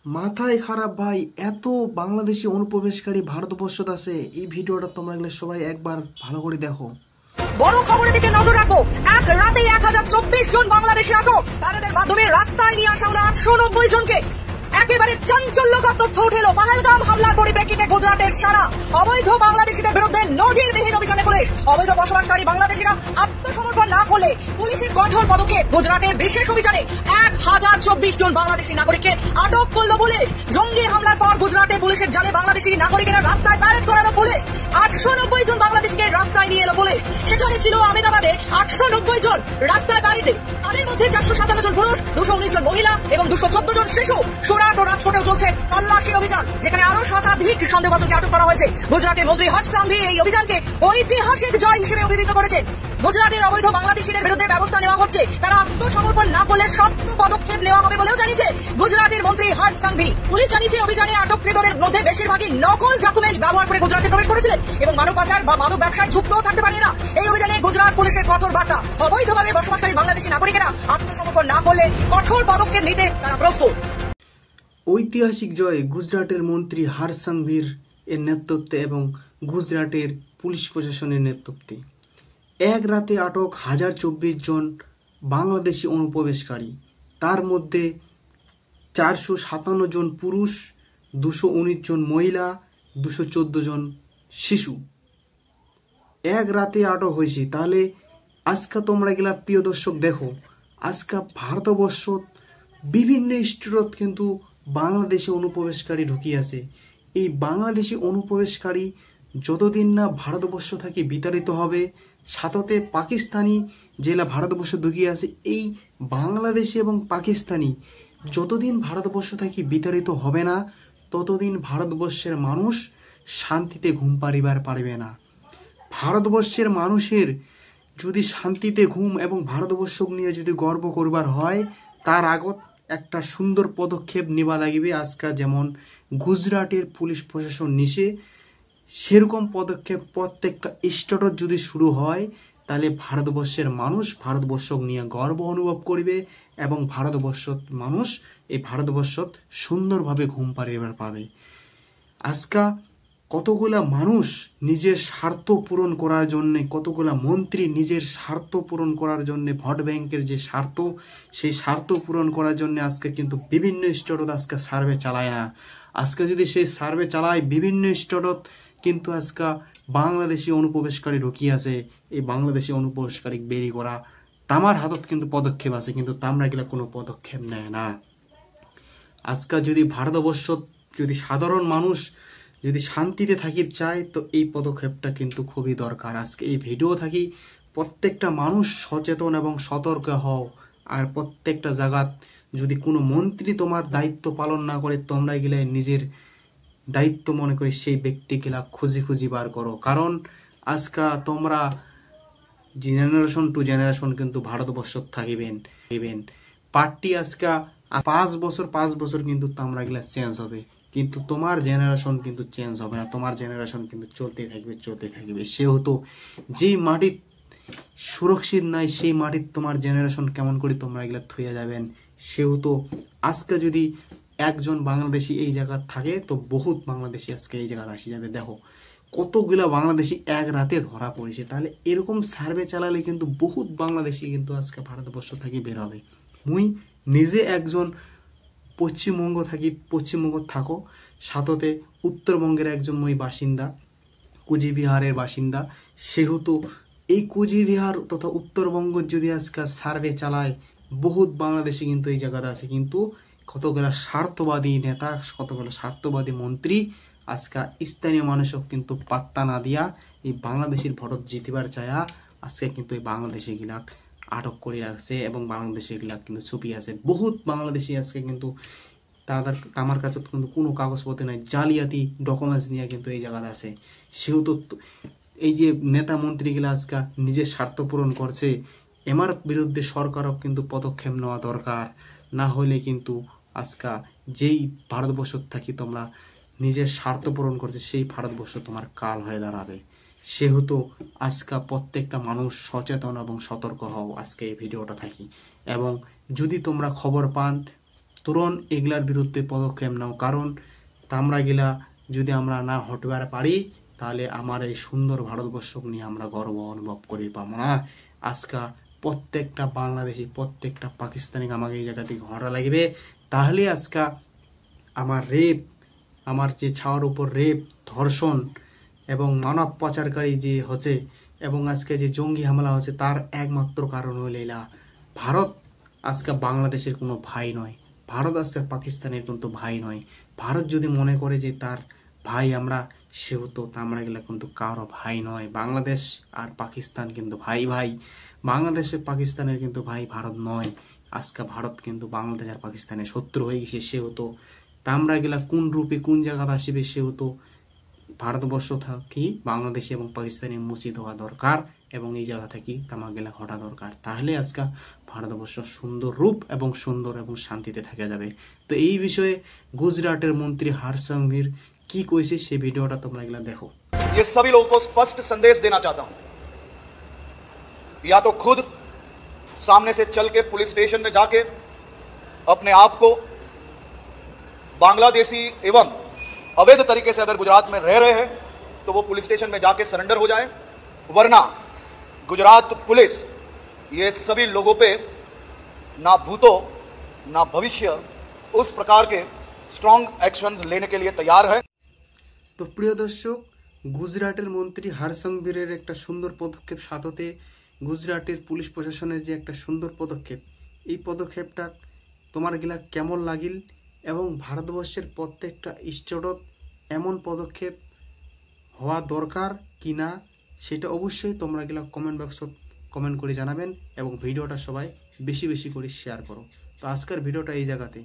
মাথায় খারাপ ভাই, এত বাংলাদেশি অনুপ্রবেশকারী ভারতবর্ষত আছে। এই ভিডিওটা তোমরা গেলে সবাই একবার ভালো করে দেখো। বড় খবরের দিকে নজর রাখবো। এক রাতে 1024 জন বাংলাদেশি আটক, তাদের মাধ্যমে রাস্তায় নিয়ে আসা হলো 890 জনকে। একেবারে চাঞ্চল্যকর তথ্য উঠে এলো পাহেলগাম হামলার পরিপ্রেক্ষিতে গুজরাটের সারা অবৈধ বাংলাদেশিদের বিরুদ্ধে নজিরবিহীন অভিযানে পুলিশ। অবৈধ বসবাসকারী বাংলাদেশিরা আত্মসমর্পণ না করলে পুলিশের কঠোর পদক্ষেপ। গুজরাটের বিশেষ অভিযানে 1024 জন বাংলাদেশি নাগরিককে আটক করলো পুলিশ। জঙ্গি হামলার পর গুজরাটে পুলিশের জালে বাংলাদেশি নাগরিকেরা রাস্তায় প্যারেড করানো পুলিশ। 890 জন বাংলাদেশকে রাস্তায় নিয়ে এলো পুলিশ। সেখানে ছিল আহমেদাবাদে 890 জন রাস্তায় প্যারেডে। তাদের মধ্যে 457 জন পুরুষ, 219 জন মহিলা এবং 214 জন শিশু। সুরাট ও রাজকোটেও চলছে তল্লাশি অভিযান, যেখানে আরো শতাধিক সন্দেহভাজনকে আটক করা হয়েছে। গুজরাটের মন্ত্রী হর্ষ সাংভি এই অভিযানকে ঐতিহাসিক জয় হিসেবে অভিহিত করেছেন। গুজরাটের অবৈধ বাংলাদেশিদের বিরুদ্ধে ব্যবস্থা নেওয়া হচ্ছে, তারা আত্মসমর্পণ না করলে শক্ত পদক্ষেপ নেওয়া হবে বলেও জানিয়েছে গুজরাটের মন্ত্রী হর্ষ সাংভি। পুলিশ জানিয়েছে অভিযানে আটককৃতদের মধ্যে বেশিরভাগই নকল ডকুমেন্ট ব্যবহার করে গুজরাটে প্রবেশ করেছিলেন এবং মানব পাচার বা মাদক ব্যবসায় যুক্তও থাকতে পারে না। এই অভিযানে গুজরাট পুলিশের কঠোর বার্তা, অবৈধভাবে বসবাসকারী বাংলাদেশি নাগরিকেরা আত্মসমর্পণ না করলে কঠোর পদক্ষেপ নিতে তারা প্রস্তুত। ঐতিহাসিক জয় গুজরাটের মন্ত্রী হর্ষ সাংভির এর নেতৃত্বে এবং গুজরাটের পুলিশ প্রশাসনের নেতৃত্বে এক রাতে আটক 1024 জন বাংলাদেশি অনুপ্রবেশকারী। তার মধ্যে 457 জন পুরুষ, 219 জন মহিলা, 214 জন শিশু। এক রাতে আটক হয়েছে। তাহলে আজকে তোমরা গেলা প্রিয় দর্শক দেখো, আজকে ভারতবর্ষ বিভিন্ন স্টেটত কিন্তু বাংলাদেশি অনুপ্রবেশকারী ঢুকি আছে। এই বাংলাদেশি অনুপ্রবেশকারী যতদিন না ভারতবর্ষ থেকে বিতাড়িত হবে, সাথে পাকিস্তানি জেলা ভারতবর্ষ ঢুকিয়ে আছে, এই বাংলাদেশি এবং পাকিস্তানি যতদিন ভারতবর্ষ থেকে বিতাড়িত হবে না, ততদিন ভারতবর্ষের মানুষ শান্তিতে ঘুম পাড়িবার পারবে না। ভারতবর্ষের মানুষের যদি শান্তিতে ঘুম এবং ভারতবর্ষ নিয়ে যদি গর্ব করবার হয়, তার আগত একটা সুন্দর পদক্ষেপ নেওয়া লাগবে। আজকে যেমন গুজরাটের পুলিশ প্রশাসন নিছে, সেরকম পদক্ষেপ প্রত্যেকটা স্টেটত যদি শুরু হয়, তাহলে ভারতবর্ষের মানুষ ভারতবর্ষ নিয়ে গর্ব অনুভব করবে এবং এই ভারতবর্ষত সুন্দরভাবে ঘুম পাড়িবার পাবে। আজকা কতগুলা মানুষ নিজের স্বার্থ পূরণ করার জন্য, কতগুলা মন্ত্রী নিজের স্বার্থ পূরণ করার জন্য, ভোট ব্যাংকের যে স্বার্থ, সেই স্বার্থ পূরণ করার জন্য আজকে কিন্তু বিভিন্ন স্টেটত আজকে সার্ভে চালায় না। আজকে যদি সেই সার্ভে চালায় বিভিন্ন স্টেটত, কিন্তু আজকে বাংলাদেশি অনুপ্রবেশকারী ঢুকিয়ে আছে। এই বাংলাদেশি অনুপ্রবেশকারী বেরি করা তামার হাতত কিন্তু পদক্ষেপ আছে, কিন্তু তামরা গেলে কোনো পদক্ষেপ নেয় না। আজকে যদি ভারতবর্ষ যদি সাধারণ মানুষ যদি শান্তিতে থাকি চায়, তো এই পদক্ষেপটা কিন্তু খুবই দরকার। আজকে এই ভিডিও থাকি প্রত্যেকটা মানুষ সচেতন এবং সতর্ক হও। আর প্রত্যেকটা জায়গাত যদি কোনো মন্ত্রী তোমার দায়িত্ব পালন না করে, তোমরা গেলে নিজের দায়িত্ব মনে করে সেই ব্যক্তিগুলা খুঁজি বার করো। কারণ আজকে তোমরা জেনারেশন টু জেনারেশন কিন্তু ভারতবর্ষ থাকিবেন। পার্টি আজকে 5 বছর কিন্তু তোমরা গেলা চেঞ্জ হবে, কিন্তু তোমার জেনারেশন কিন্তু চেঞ্জ হবে না। তোমার জেনারেশন কিন্তু চলতে থাকবে। সেহেতু যেই মাটির সুরক্ষিত নাই, সেই মাটির তোমার জেনারেশন কেমন করে তোমরা এগুলা থুয়ে যাবেন। সেহেতু আজকে যদি একজন বাংলাদেশি এই জায়গায় থাকে, তো বহুত বাংলাদেশি আজকে এই জায়গায় আসি যাবে। দেখো কতগুলা বাংলাদেশি এক রাতে ধরা পড়েছে। তাহলে এরকম সার্ভে চালালে কিন্তু বহুত বাংলাদেশি কিন্তু আজকে ভারতবর্ষ থেকে বের হবে। মুই নিজে একজন পশ্চিমবঙ্গ থাকো, সাথে উত্তরবঙ্গের একজন মই বাসিন্দা, কুচবিহারের বাসিন্দা। সেহেতু এই কুচবিহার তথা উত্তরবঙ্গ যদি আজকে সার্ভে চালায়, বহুত বাংলাদেশি কিন্তু এই জায়গাতে আছে। কিন্তু কতগুলা স্বার্থবাদী নেতা, কতগুলো স্বার্থবাদী মন্ত্রী আজকে স্থানীয় মানুষও কিন্তু পাত্তা না দিয়া এই বাংলাদেশের ভোট জিতিবার চায়া আজকে কিন্তু এই বাংলাদেশি গিলাক আটক করে রাখছে এবং বাংলাদেশি গিলাক কিন্তু ছুপি আছে। বহুত বাংলাদেশি আজকে কিন্তু আমার কাছে কিন্তু কোনো কাগজপত্র নাই, জালিয়াতি ডকুমেন্টস নিয়ে কিন্তু এই জায়গাতে আছে। সেহেতু এই যে নেতা মন্ত্রীগুলা আজকে নিজের স্বার্থ পূরণ করছে, এমার বিরুদ্ধে সরকারও কিন্তু পদক্ষেপ নেওয়া দরকার। না হলে কিন্তু আজকে যেই ভারতবর্ষ থাকি তোমরা নিজের স্বার্থ পূরণ করছে, সেই ভারতবর্ষ তোমার কাল হয়ে দাঁড়াবে। সেহেতু আজকে প্রত্যেকটা মানুষ সচেতন এবং সতর্ক হও আজকে এই ভিডিওটা থাকি। এবং যদি তোমরা খবর পান তুরন্ত এগুলার বিরুদ্ধে পদক্ষেপ নাও, কারণ তামরাগিলা যদি আমরা না হটবার পারি তাহলে আমার এই সুন্দর ভারতবর্ষ নিয়ে আমরা গর্ব অনুভব করি পাবো না। আজকা প্রত্যেকটা বাংলাদেশি প্রত্যেকটা পাকিস্তানি আমাকে এই জায়গা থেকে হটা লাগবে, তাহলে আজকা আমার রেপ, আমার যে ছাওয়ার উপর রেপ, ধর্ষণ এবং মানব পাচারকারী যে হচ্ছে এবং আজকে যে জঙ্গি হামলা হচ্ছে তার একমাত্র কারণ হইল এলা ভারত আজকে বাংলাদেশের কোনো ভাই নয়, ভারত আজকে পাকিস্তানের কিন্তু ভাই নয়। ভারত যদি মনে করে যে তার ভাই আমরা, সেহেতু আমরা গেলে কিন্তু কারো ভাই নয়। বাংলাদেশ আর পাকিস্তান কিন্তু ভাই ভাই, বাংলাদেশের পাকিস্তানের কিন্তু ভাই ভারত নয়। আজকে ভারত কিন্তু বাংলাদেশ আর পাকিস্তানের শত্রু হয়ে গেছে, সেহেতু আমরা গেলা কোন রূপে কোন জায়গাতে আসবে, সেহেতু ভারতবর্ষ থাকি বাংলাদেশি এবং পাকিস্তানি মুচিত হওয়া দরকার এবং এই জায়গা থেকে তামা গেলা ঘটা দরকার, তাহলে আজকে ভারতবর্ষ সুন্দর রূপ এবং সুন্দর এবং শান্তিতে থাকা যাবে। তো এই বিষয়ে গুজরাটের মন্ত্রী হর্ষসংঘভীর কি কইছে সেই ভিডিওটা তোমরা এগুলা দেখো। ये सभी लोगों को स्पष्ट संदेश देना चाहता हूं, या तो खुद सामने से चल के पुलिस स्टेशन में जाके अपने आप को बांग्लादेशी एवं अवैध तरीके से अगर गुजरात में रह रहे हैं तो वो पुलिस स्टेशन में जाके सरेंडर हो जाए, वरना गुजरात पुलिस ये सभी लोगों पे ना भूतो ना भविष्य उस प्रकार के स्ट्रॉन्ग एक्शंस लेने के लिए तैयार है। তো প্রিয় দর্শক, গুজরাটের মন্ত্রী হর্ষসংঘভীরের একটা সুন্দর পদক্ষেপ, সাথে গুজরাটের পুলিশ প্রশাসনের যে একটা সুন্দর পদক্ষেপ, এই পদক্ষেপটা তোমার গিলা কেমন লাগিল এবং ভারতবর্ষের প্রত্যেকটা স্টেটত এমন পদক্ষেপ হওয়া দরকার কি না সেটা অবশ্যই তোমরা গিলা কমেন্ট বক্সত কমেন্ট করে জানাবেন এবং ভিডিওটা সবাই বেশি বেশি করে শেয়ার করো। তো আজকের ভিডিওটা এই জায়গাতে।